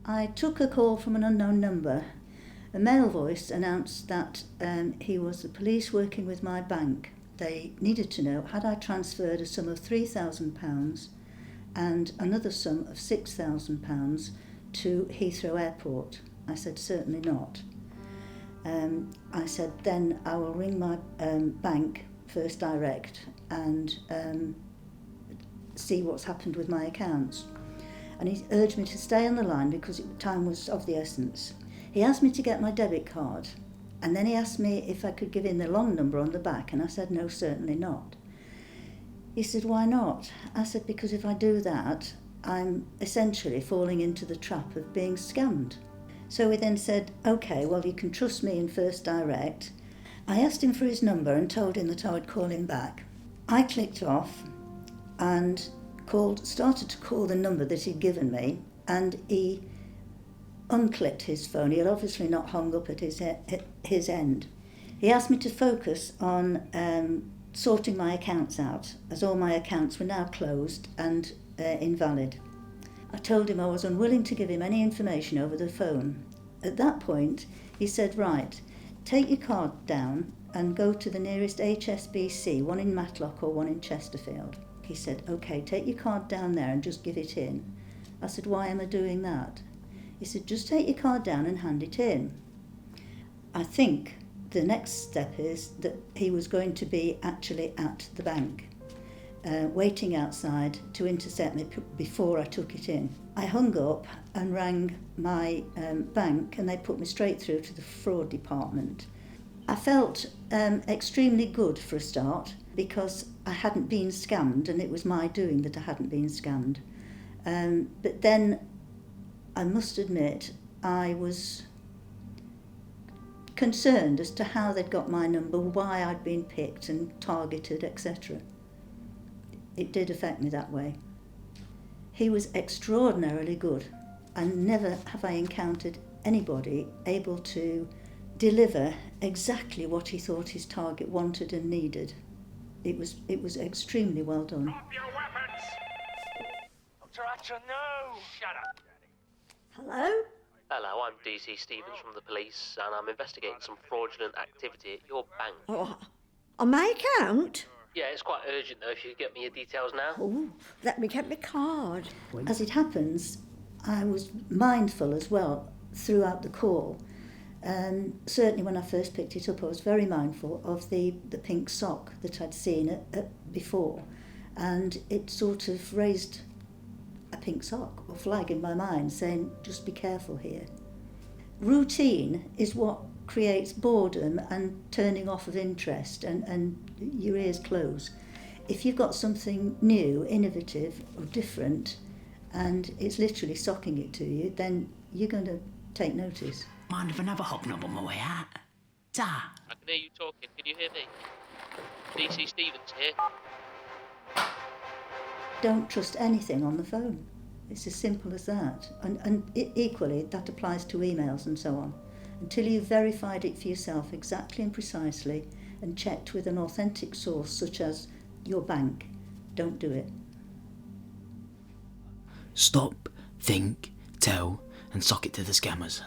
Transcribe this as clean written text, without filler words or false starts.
I took a call from an unknown number. A male voice announced that he was the police working with my bank. They needed to know, had I transferred a sum of £3,000 and another sum of £6,000 to Heathrow Airport. I said, certainly not. I said, then I will ring my bank, First Direct, and see what's happened with my accounts. And he urged me to stay on the line because time was of the essence. He asked me to get my debit card, and then he asked me if I could give in the long number on the back, and I said, no, certainly not. He said, why not? I said, because if I do that, I'm essentially falling into the trap of being scammed. So he then said, OK, well, you can trust me in First Direct. I asked him for his number and told him that I would call him back. I clicked off and started to call the number that he'd given me, and he unclipped his phone. He had obviously not hung up at his end. He asked me to focus on sorting my accounts out, as all my accounts were now closed and invalid. I told him I was unwilling to give him any information over the phone. At that point, he said, right, take your card down and go to the nearest HSBC, one in Matlock or one in Chesterfield. He said, OK, take your card down there and just give it in. I said, why am I doing that? He said, just take your card down and hand it in. I think the next step is that he was going to be actually at the bank, waiting outside to intercept me before I took it in. I hung up and rang my bank, and they put me straight through to the fraud department. I felt extremely good for a start because I hadn't been scammed, and it was my doing that I hadn't been scammed. But then I must admit I was concerned as to how they'd got my number, why I'd been picked and targeted, etc. It did affect me that way. He was extraordinarily good, and never have I encountered anybody able to deliver exactly what he thought his target wanted and needed. It was extremely well done. Drop your weapons! Dr. Atcher, no! Shut up, Daddy. Hello? Hello, I'm DC Stevens from the police, and I'm investigating some fraudulent activity at your bank. Oh, on my account? Yeah, it's quite urgent though, if you could get me your details now. Oh, let me get my card. As it happens, I was mindful as well throughout the call. Certainly when I first picked it up, I was very mindful of the pink sock that I'd seen before, and it sort of raised a pink sock or flag in my mind saying, just be careful here. Routine is what creates boredom and turning off of interest, and your ears close. If you've got something new, innovative or different, and it's literally socking it to you, then you're going to take notice. Mind if I have a hobnob on my way out? Da. I can hear you talking, can you hear me? DC Stevens here. Don't trust anything on the phone. It's as simple as that. And equally, that applies to emails and so on. Until you've verified it for yourself exactly and precisely and checked with an authentic source such as your bank, don't do it. Stop, think, tell, and sock it to the scammers.